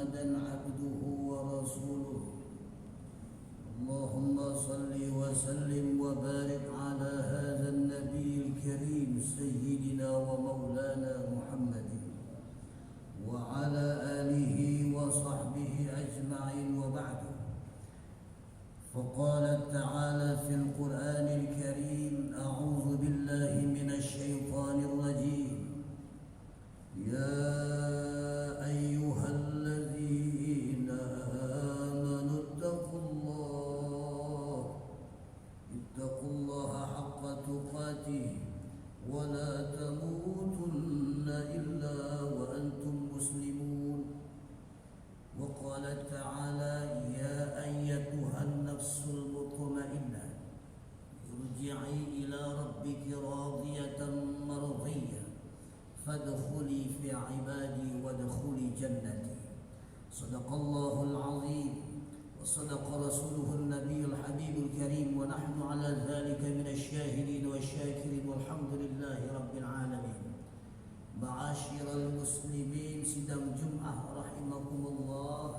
محمدا عبده ورسوله اللهم صل وسلم وبارك على هذا النبي الكريم سيدنا ومولانا محمد وعلى آله وصحبه أجمعين وبعد. فقال تعالى في القرآن الكريم أعوذ بالله من الشيطان الرجيم يا أيها الذين آمنوا اتقوا الله حق تقاته ولا تموتن إلا وأنتم مسلمون. وقال تعالى يا أيتها النفس المطمئنة ارجعي إلى ربك راضية مرضية فادخلي في عبادي وادخلي جنتي. صدق الله العظيم وصدق رسوله النبي الحبيب الكريم ونحن على ذلك من الشاهدين والشاكرين والحمد لله رب العالمين. Ma'asyiral muslimin sidang Jum'ah rahimakumullah.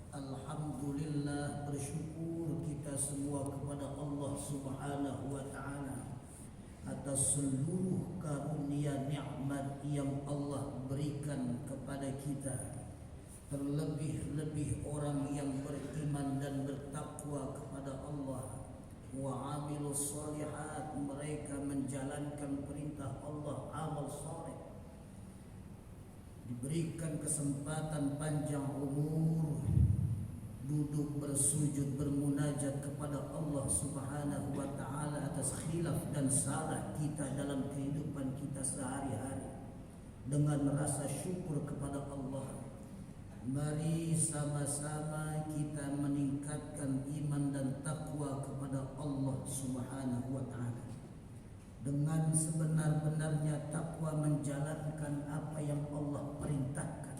Alhamdulillah, bersyukur kita semua kepada Allah Subhanahu wa taala atas seluruh karunia nikmat yang Allah berikan kepada kita. Terlebih-lebih orang yang beriman dan bertakwa kepada Allah. Wa amilus shalihat, mereka menjalankan perintah Allah, amal saleh. Diberikan kesempatan panjang umur, duduk bersujud bermunajat kepada Allah Subhanahu wa taala atas khilaf dan salah kita dalam kehidupan kita sehari-hari. Dengan rasa syukur kepada Allah, mari sama-sama kita meningkatkan iman dan takwa kepada Allah Subhanahu wa taala. Dengan sebenar-benarnya takwa menjalankan apa yang Allah perintahkan.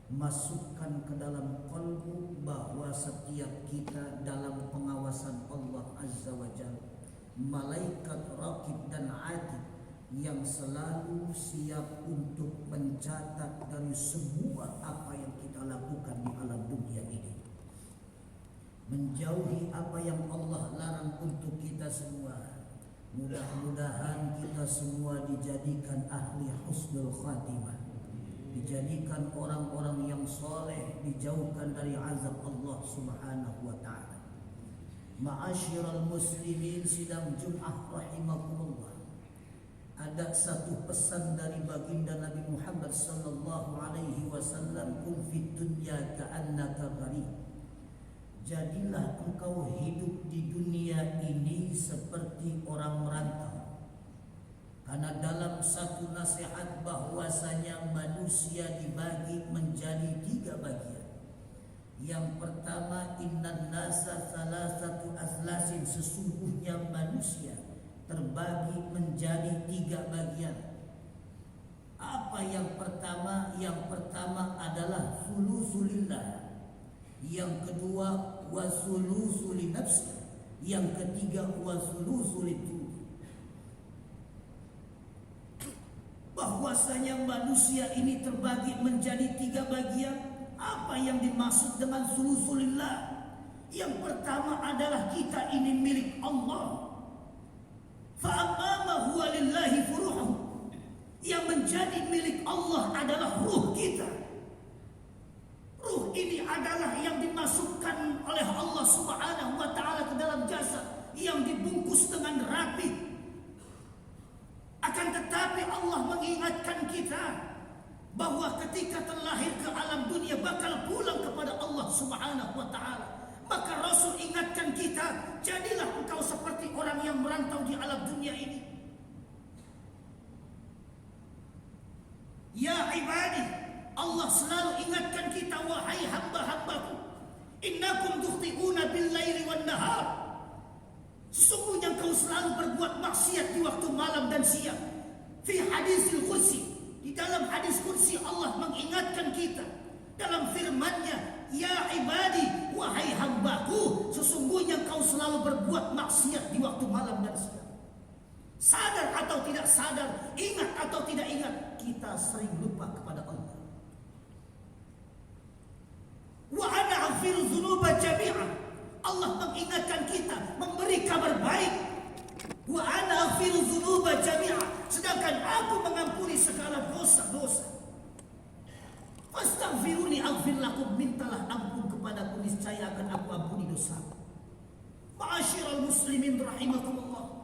Masukkan ke dalam qalbu bahwa setiap kita dalam pengawasan Allah Azza wa Jalla. Malaikat raqib dan atid yang selalu siap untuk mencatat dari semua apa yang kita lakukan di alam dunia ini. Menjauhi apa yang Allah larang untuk kita semua. Mudah-mudahan kita semua dijadikan ahli husnul khatimah, dijadikan orang-orang yang soleh, dijauhkan dari azab Allah Subhanahu wa ta'ala. Ma'asyiral muslimin sidang Jum'ah rahimakumullah. Ada satu pesan dari baginda Nabi Muhammad sallallahu alaihi wasallam, kun fid dunya ka'annaka gharib. Jadilah engkau hidup di dunia ini seperti orang merantau. Karena dalam satu nasihat bahwasanya manusia dibagi menjadi 3 bagian. Yang pertama, innan nasa salasatu azlasin, sesungguhnya manusia terbagi menjadi 3 bagian. Apa yang pertama? Yang pertama adalah sulusulillah. Yang kedua wasulusul nafsi, yang ketiga wasulusul dunya. Bahwasanya manusia ini terbagi menjadi 3 bagian. Apa yang dimaksud dengan sulusulillah? Yang pertama adalah kita ini milik Allah. Fa'amama huwa lillahi furu'uh. Yang menjadi milik Allah adalah ruh kita. Ruh ini adalah yang dimasukkan oleh Allah Subhanahu wa ta'ala ke dalam jasad, yang dibungkus dengan rapi. Akan tetapi Allah mengingatkan kita bahwa ketika terlahir ke alam dunia bakal pulang kepada Allah Subhanahu wa ta'ala. Maka Rasul ingatkan kita, jadilah engkau seperti orang yang merantau di alam dunia ini. Ya ibadi, Allah selalu ingatkan kita, wahai hamba-hambaku, innakum tukhti'una bil-laili wan-nahar. Sesungguhnya engkau selalu berbuat maksiat di waktu malam dan siang. Fi hadisil qudsi, di dalam hadis qudsi Allah mengingatkan kita dalam firman-Nya, ya ibadi, wahai hambaku, sesungguhnya engkau selalu berbuat maksiat di waktu malam dan siang. Sadar atau tidak sadar, ingat atau tidak ingat, kita sering lupa kepada Allah. dzunuba jami'a. Allah mengingatkan kita, memberi kabar baik. Wa ana aghfiru dzunuba jami'a, sedangkan aku mengampuni segala dosa-dosa. Fastaghfiruni aghfir lakum, mintalah ampun kepadaku, niscaya akan aku ampuni dosa. Ma'asyiral muslimin rahimakumullah.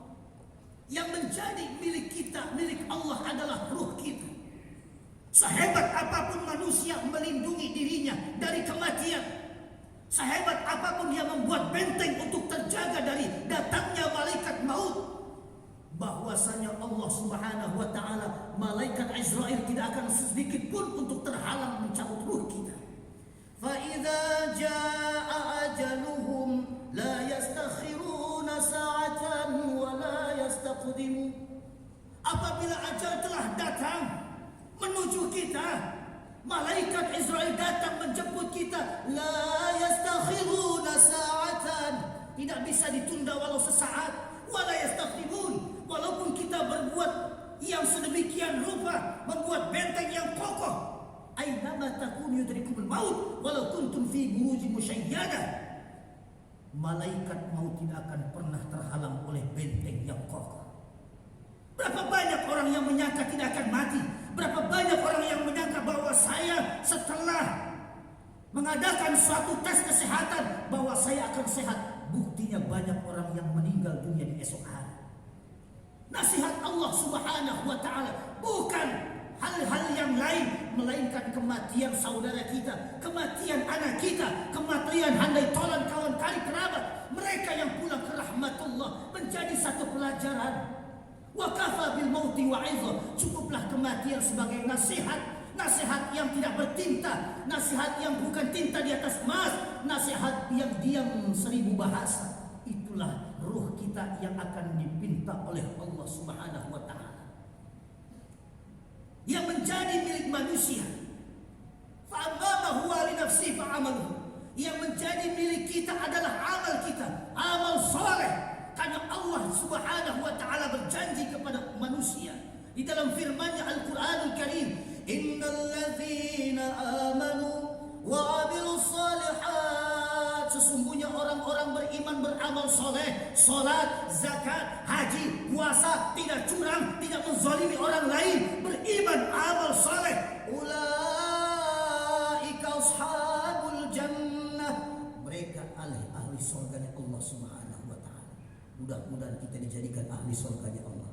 Yang menjadi milik kita, milik Allah adalah ruh kita. Sehebat apapun manusia melindungi dirinya dari kematian, sehebat apapun dia membuat benteng untuk terjaga dari datangnya malaikat maut, bahwasanya Allah Subhanahu wa taala, malaikat Israel tidak akan sedikit pun untuk terhalang mencabut ruh kita. Fa idza jaa ajaluhum la yastakhiruna sa'atan wa la yastaqdimu. Apabila ajal telah datang menuju kita, malaikat Israel datang menjemput kita, la yastakhiruna sa'atan, tidak bisa ditunda walau sesaat, wala yastaqdimun, walaupun kita berbuat yang sedemikian rupa, membuat benteng yang kokoh. Ainama takunu yudrikumul maut walau kuntum fi burujin musyayyada. Malaikat maut tidak akan pernah terhalang oleh benteng yang kokoh. Berapa banyak orang yang menyangka tidak akan mati? Berapa banyak orang yang menyangka bahwa saya setelah mengadakan suatu tes kesehatan bahwa saya akan sehat? Buktinya banyak orang yang meninggal dunia di esok hari. Nasihat Allah Subhanahu wa taala bukan hal-hal yang lain, melainkan kematian saudara kita, kematian anak kita, kematian handai tolan kawan kari kerabat, mereka yang pulang ke rahmatullah, menjadi satu pelajaran. Wa kafa bil mauti wa'idha, cukuplah kematian sebagai nasihat, nasihat yang tidak bertinta, nasihat yang bukan tinta di atas emas, nasihat yang diam 1000 bahasa. Itulah ruh kita yang akan dipinta oleh Allah Subhanahu wa taala, yang menjadi milik manusia. Fa'amama huwa li nafsi fa'amaluhu, yang menjadi milik kita adalah amal kita, amal soleh. Karena Allah Subhanahu wa taala berjanji kepada manusia di dalam firman-Nya Al-Qur'anul Karim, innal ladzina amanu wa 'amilus shalihat, sesungguhnya orang-orang beriman beramal soleh, salat, zakat, haji, puasa, tidak curang, tidak menzalimi orang lain, beriman, amal soleh, ulaika ashabul jannah, mereka ahli surganya Allah Subhanahu wa taala. Mudah-mudahan kita dijadikan ahli surganya Allah.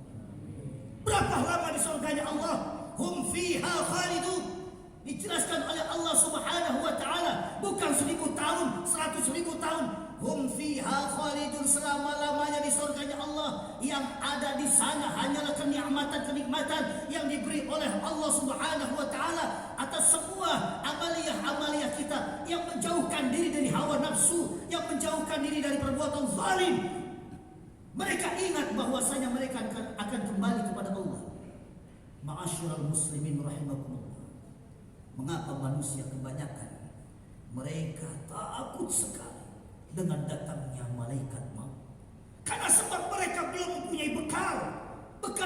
Berapa lama di surganya Allah? Hum fiha khalidun. Dijelaskan oleh Allah Subhanahu wa taala, bukan 1000 tahun, 100.000 tahun. Hum fiha khalidun, selama-lamanya di surganya Allah. Yang ada di sana hanyalah kenikmatan-kenikmatan yang diberi oleh Allah Subhanahu wa taala atas semua amaliyah-amaliyah kita yang menjauhkan diri dari hawa nafsu, yang menjauhkan diri dari perbuatan zalim. Mereka ingat bahwasanya mereka akan kembali kepada Allah. Ma'asyiral muslimin rahimakumullah. Mengapa manusia kebanyakan mereka takut sekali dengan datangnya malaikat maut? Karena sebab mereka belum mempunyai bekal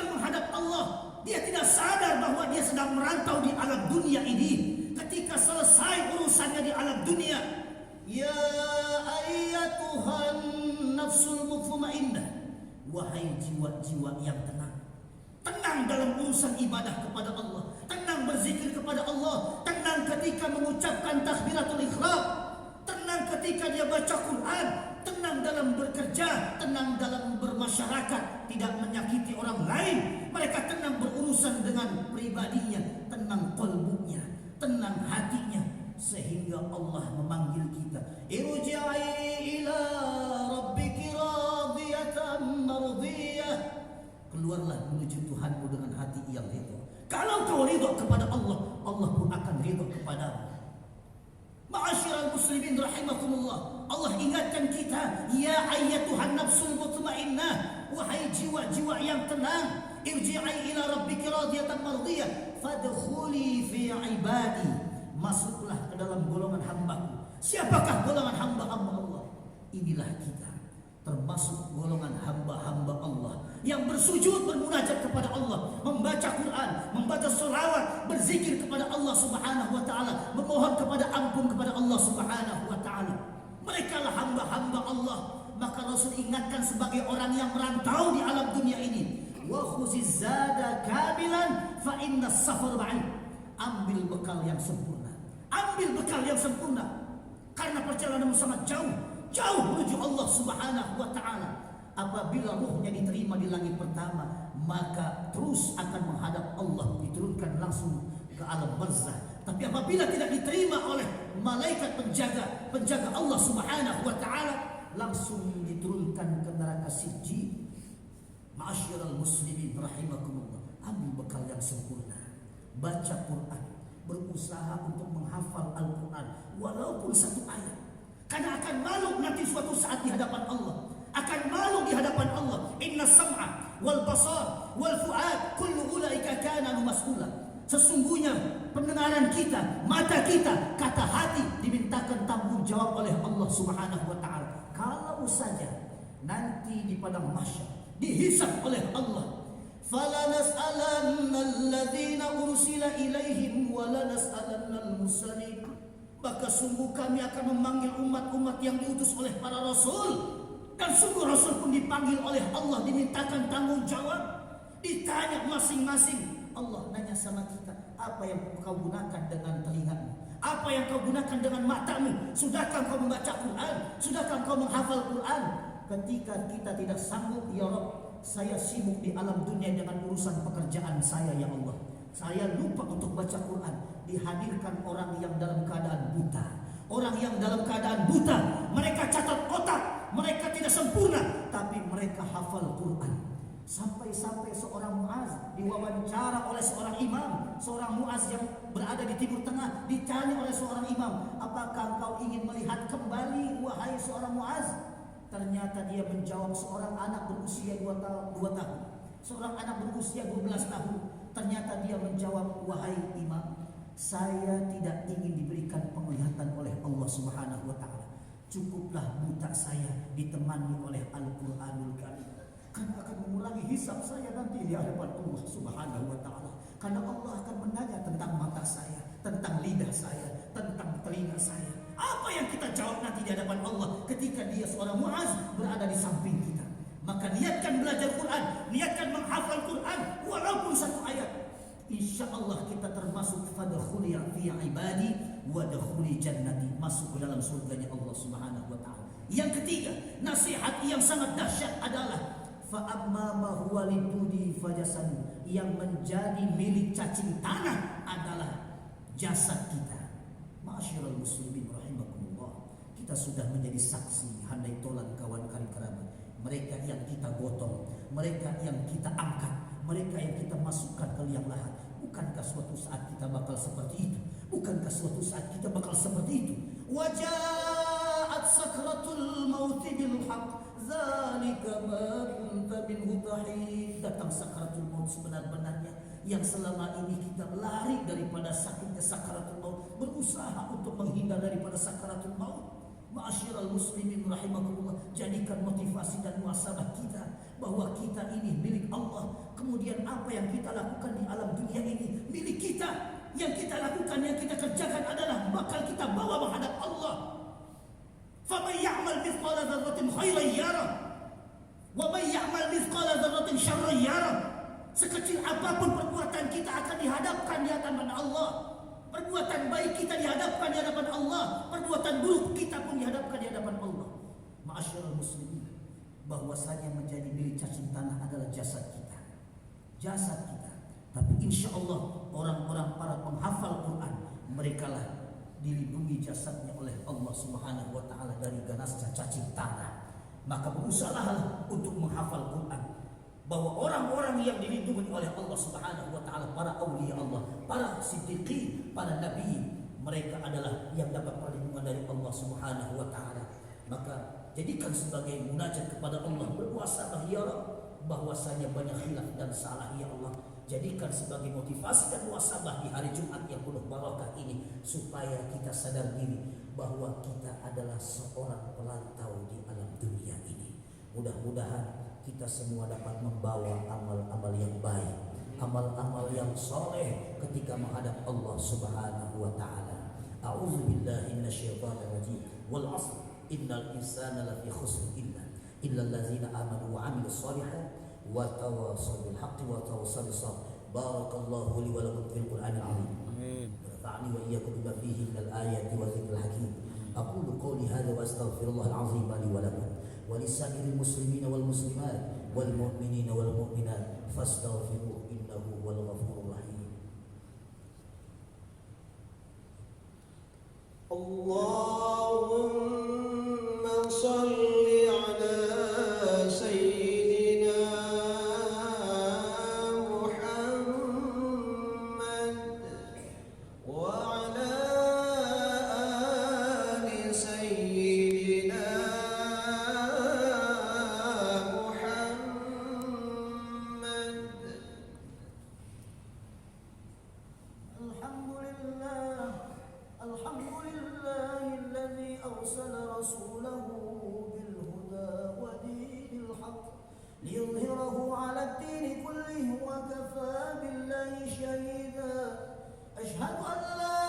menghadap Allah. Dia tidak sadar bahwa dia sedang merantau di alam dunia ini. Ketika selesai urusannya di alam dunia, ya ayyatuhan nafsul mutmainnah, wahai jiwa-jiwa yang tenang. Tenang dalam urusan ibadah kepada Allah, tenang berzikir kepada Allah, tenang ketika mengucapkan takbiratul ihram, tenang ketika dia baca Quran, tenang dalam bekerja, tenang dalam bermasyarakat, tidak menyakiti orang lain. Mereka tenang berurusan dengan pribadinya, tenang qalbunya, tenang hatinya, sehingga Allah memanggil kita, irji'i ila rabbiki radiyatan mardiyah, keluarlah menuju Tuhanmu dengan hati yang ridho. Kalau kau ridho kepada Allah, Allah pun akan ridho kepadamu. Ma'asyiral muslimin rahimakumullah, Allah ingatkan kita, ya ayyatuhan nafsul mutmainnah, wahai jiwa-jiwa yang tenang, irji'i ila rabbiki radiyatan mardiyah, fadkhuli fi ibadi, masuklah ke dalam golongan hamba-Ku. Siapakah golongan hamba-hamba Allah? Inilah kita, termasuk golongan hamba-hamba Allah yang bersujud, bermunajat kepada Allah, membaca Quran, membaca selawat, berzikir kepada Allah Subhanahu wa taala, memohon kepada ampun kepada Allah Subhanahu wa taala. hamba Allah. Maka Rasul ingatkan sebagai orang yang merantau di alam dunia ini, wa khuziz zada kabilan fa inna safar ba'id. Ambil bekal yang sempurna, ambil bekal yang sempurna, karena perjalananmu sangat jauh menuju Allah Subhanahu wa taala. Apabila ruhnya diterima di langit pertama, maka terus akan menghadap Allah, diturunkan langsung ke alam barzah. Tapi apabila tidak diterima oleh malaikat penjaga Allah Subhanahu wa taala, langsung diturunkan ke neraka Sijjin. Ma'asyiral muslimin rahimakumullah, ambil bekal yang sempurna, baca Quran, berusaha untuk menghafal Al-Quran walaupun satu ayat, karena akan malu nanti suatu saat di hadapan Allah, akan malu di hadapan Allah. Inna sam'a wal basar wal fu'ad kullu ulaika kana mas'ula. Sesungguhnya pendengaran kita, mata kita, kata hati dimintakan tanggung jawab oleh Allah Subhanahu wa taala. Kalau saja nanti di padang mahsyar dihisab oleh Allah, fala nas'alanna alladzina ursila ilaihim wa la nas'alanna al-mursalin. Maka sungguh kami akan memanggil umat-umat yang diutus oleh para rasul, dan sungguh rasul pun dipanggil oleh Allah, dimintakan tanggung jawab, ditanya masing-masing. Allah nanya sama kita, apa yang kau gunakan dengan telingamu? Apa yang kau gunakan dengan matamu? Sudahkah kau membaca Quran? Sudahkah kau menghafal Quran? Ketika kita tidak sanggup, ya Rabb, saya sibuk di alam dunia dengan urusan pekerjaan saya, ya Allah, saya lupa untuk baca Quran. Dihadirkan orang yang dalam keadaan buta, orang yang dalam keadaan buta, mereka catat otak, mereka tidak sempurna, tapi mereka hafal Quran. Sampai-sampai seorang Muaz diwawancara oleh seorang imam, seorang Muaz yang berada di Timur Tengah, ditanya oleh seorang imam, apakah engkau ingin melihat kembali wahai seorang Muaz? Ternyata dia menjawab, seorang anak berusia 2 tahun, seorang anak berusia 12 tahun. Ternyata dia menjawab, wahai imam, saya tidak ingin diberikan penglihatan oleh Allah Subhanahu wa taala. Cukuplah buta saya ditemani oleh Al-Qur'anul Karim, karena akan mengurangi hisab saya nanti di hadapan Allah Subhanahu wa taala. Karena Allah akan menanya tentang mata saya, tentang lidah saya, tentang telinga saya. Apa yang kita jawab nanti di hadapan Allah ketika dia seorang Muaz berada di samping kita? Maka niatkan belajar Quran, niatkan menghafal Quran walaupun satu ayat. Insya Allah kita termasuk fadkhuli fi ibadi wa dakhuli jannati, masuk ke dalam surganya Allah Subhanahu wa taala. Yang ketiga, nasihat yang sangat dahsyat adalah fa amma ma huwa libudi fajasad, yang menjadi milik cacing tanah adalah jasad kita. Ma'asyiral muslimin rahimakumullah, kita sudah menjadi saksi handai tolan kawan kari kerabat, mereka yang kita gotong, mereka yang kita angkat, mereka yang kita masukkan ke liang lahat. Bukankah suatu saat kita bakal seperti itu? Bukankah suatu saat kita bakal seperti itu? Waja'at sakratul mauti bil haqq, zalika ma kunta minhu tahid. Datang sakratul maut sebenar-benarnya, yang selama ini kita lari daripada sakitnya sakratul maut, berusaha untuk menghindar daripada sakratul maut. Ma'asyiral muslimin rahimakumullah, jadikan motivasi dan muhasabah kita bahwa kita ini milik Allah. Kemudian apa yang kita lakukan di alam dunia ini milik kita. Yang kita lakukan, yang kita kerjakan adalah bakal kita bawa menghadap Allah. فَمَنْ يَعْمَلْ مِثْقَالَ ذَرَّةٍ خَيْرًا يَرَهُ وَمَنْ يَعْمَلْ مِثْقَالَ ذَرَّةٍ شَرًّا يَرَهُ. Sekecil apapun perbuatan kita akan dihadapkan di hadapan Allah. Perbuatan baik kita dihadapkan di hadapan Allah, perbuatan buruk kita pun dihadapkan di hadapan Allah. Ma'asyiral muslimin, bahwasanya menjadi milik cacing tanah adalah jasad kita, jasad kita. Tapi insya Allah orang-orang para penghafal Quran, mereka lah dilindungi jasadnya oleh Allah Subhanahu wa taala dari ganasnya cacing tanah. Maka berusahalah untuk menghafal Quran, bahwa orang-orang yang dilindungi oleh Allah Subhanahu wa taala, para aulia Allah, para siddiqin, para nabi, mereka adalah yang dapat perlindungan dari Allah Subhanahu wa taala. Maka jadikan sebagai munajat kepada Allah, berpuasalah ya Rabb, bahwasanya banyak khilaf dan salah ya Allah. Jadikan sebagai motivasi dan muhasabah di hari Jumat yang penuh barakah ini, supaya kita sadar diri bahwa kita adalah seorang pelantau di alam dunia ini. Mudah-mudahan kita semua dapat membawa amal-amal yang baik, amal-amal yang soleh ketika menghadap Allah Subhanahu wa taala. A'udzubillahi minasyaitonir rajim. Wal 'asr innal insana lafi khusr illa allazina amanu wa 'amilus shalihat wa tawassaw bil haqqi wa tawassaw bis sabr. Barakallahu li wa lakum fil Qur'anil 'azim. Amin. Nafa'ani wa iyyakum bima fihi minal ayati wa dzikril hakim. Aqulu qawli hadza wa astaghfirullahal 'azim li wa lakum wa lisa'iril muslimina wal muslimat wal mu'minina wal mu'minat fastaghfiruhu innahu huwal ghafurur rahim. Allahumma shalli ala sayyidina Muhammad wa ala ali sayyidina Muhammad. Alhamdulillahilladzi arsala rasulahu bil huda wa dinil haqq liyudhhirahu 'ala ad-din kullihi wa kafaa billahi shahida. Ashhadu an la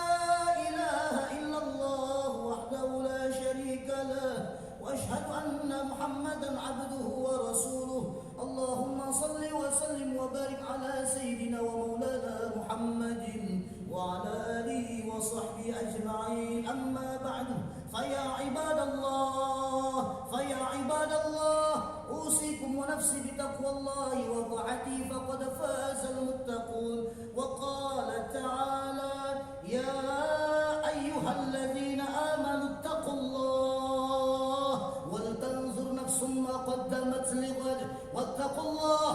ilaha illallah wahdahu la sharika lah wa ashhadu anna Muhammadan 'abduhu wa rasuluh. Allahumma salli wa sallim wa barik 'ala sayyidina wa maulana Muhammadin wa 'ala alihi wa sahbihi ajma'in. Amma ba'du, faya ibadallah usikum wa nafsi bitaqwallahi wa ta'atihi faqad fazal muttaqun. Wa qala ta'ala ya ayyuhalladzina amanu ittaqullaha wal tanzur nafsum ma qaddamat lighad wattaqullah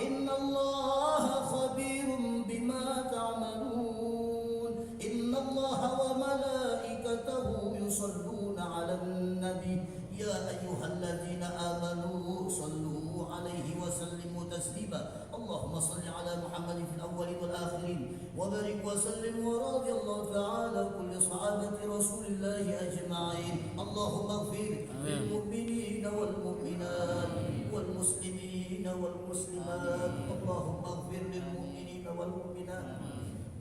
innallaha khabirum bima ta'malun. Innallaha wa malaikatahu yusalluna 'alan nabi ya ayyuhalladzina amanu sallu 'alaihi wa sallimu taslima. Allahumma salli 'ala Muhammadin fil awwalin wal akhirin wa barik wa sallim wa radiyallahu ta'ala kulli sahabati Rasulillahi ajma'in. Allahumma ighfir lil mu'minina wal mu'minat wal muslimina wal muslimat. Allahumma ighfir lil mu'minina wal mu'minat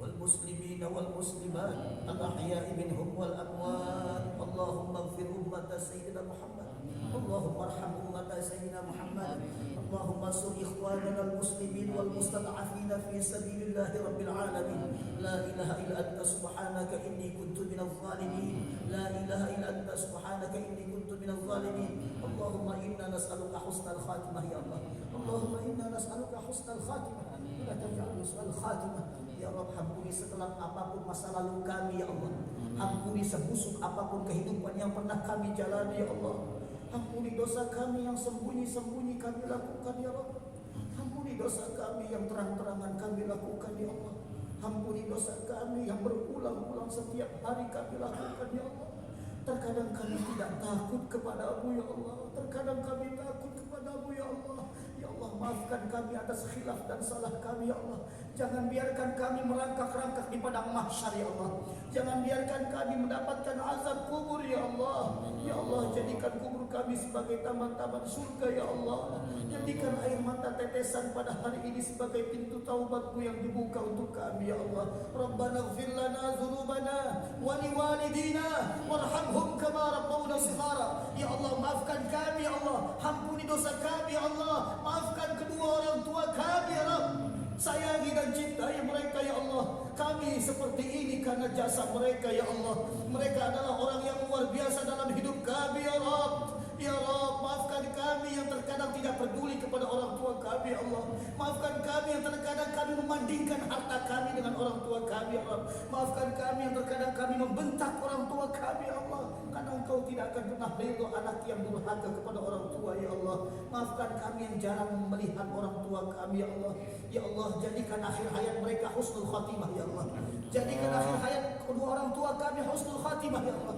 والمسلمين والمسلمات الأحياء منهم والأموات. اللهم اغفر أمة سيدنا محمد. اللهم ارحم أمة سيدنا محمد. اللهم انصر إخواننا المسلمين والمستضعفين في سبيل الله رب العالمين. لا إله إلا أنت سبحانك إني كنت من الظالمين. لا إله إلا أنت سبحانك إني كنت من الظالمين. اللهم إنا نسألك حسن الخاتمة يا الله. اللهم إنا نسألك حسن الخاتمة. لا تجعل سوء الخاتمة. Ya Allah, ampuni sekelak apapun masa lalu kami ya Allah. Ampuni sebusuk apapun kehidupan yang pernah kami jalani ya Allah. Ampuni dosa kami yang sembunyi-sembunyi kami lakukan ya Allah. Ampuni dosa kami yang terang-terangan kami lakukan ya Allah. Ampuni dosa kami yang berulang-ulang setiap hari kami lakukan ya Allah. Terkadang kami tidak takut kepada-Mu ya Allah. Terkadang kami takut kepada-Mu ya Allah. Ya Allah, maafkan kami atas khilaf dan salah kami ya Allah. Jangan biarkan kami merangkak-rangkak di padang mahsyar ya Allah. Jangan biarkan kami mendapatkan azab kubur ya Allah. Ya Allah, jadikan kubur kami sebagai taman-taman surga ya Allah. Jadikan air mata tetesan pada hari ini sebagai pintu taubat-Mu yang dibuka untuk kami ya Allah. Rabbana ighfir lana dzunubana wa liwalidina warhamhum kama rabbawna shighara. Ya Allah, maafkan kami ya Allah. Ampuni dosa kami ya Allah. Maafkan kedua orang tua kami ya Rabb. Sayangi dan cintai mereka ya Allah. Kami seperti ini karena jasa mereka ya Allah. Mereka adalah orang yang luar biasa dalam hidup kami ya Rabb. Ya Rabb, maafkan kami yang terkadang tidak peduli kepada orang tua kami ya Allah. Maafkan kami yang terkadang kami membandingkan harta kami dengan orang tua kami ya Rabb. Maafkan kami yang terkadang kami membentak orang tua kami ya Allah. Karena Engkau tidak akan pernah ridho anak yang durhaka kepada orang tua ya Allah. Maafkan kami yang jarang melihat orang tua kami ya Allah. Ya Allah, jadikan akhir hayat mereka husnul khatimah ya Allah. Jadikan akhir hayat kedua orang tua kami husnul khatimah ya Allah.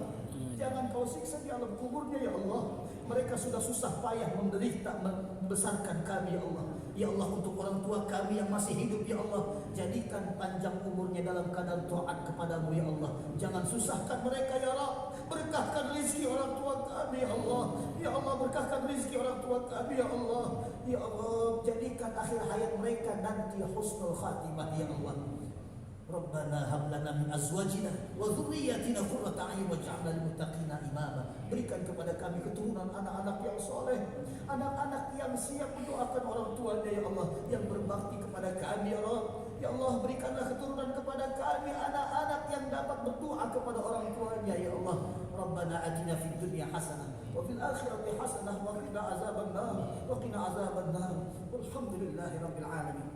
Jangan Kau siksa di alam kuburnya ya Allah. Mereka sudah susah payah menderita membesarkan kami ya Allah. Ya Allah, untuk orang tua kami yang masih hidup ya Allah, jadikan panjang umurnya dalam keadaan taat kepadamu ya Allah. Jangan susahkan mereka ya Allah. Berkahkan rezeki orang tua kami ya Allah. Ya Allah, berkahkan rezeki orang tua kami ya Allah. Ya Allah, jadikan akhir hayat mereka nanti husnul khatimah ya Allah. Rabbana hab lana min azwajina wa dhurriyyatina qurrata a'yun waj'alna lil muttaqina imama. Berikan kepada kami keturunan anak-anak yang soleh, anak-anak yang siap mendoakan orang tuanya ya Allah, yang berbakti kepada kami ya Allah. Ya Allah, berikanlah keturunan kepada kami anak-anak yang dapat berdoa kepada orang tuanya ya Allah. Rabbana atina fid dunya hasanah wa fil akhirati hasanah wa qina azabannar wa qina azabannar. Walhamdulillahi rabbil alamin.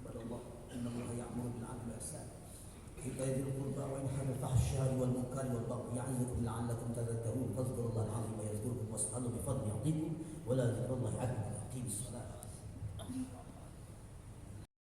Badallah inna Allah ya'muru bil 'adli wal ihsan wa dhil qurba wa yanha 'anil fahsya'i wal munkari wal baghi ya'izukum la'allakum tadhakkarun. Fadhkurullaha al-'azima yadhkurkum was'aluhu bi fadlihi yu'tikum wa la dhikrullahi akbar. Aqimis salat.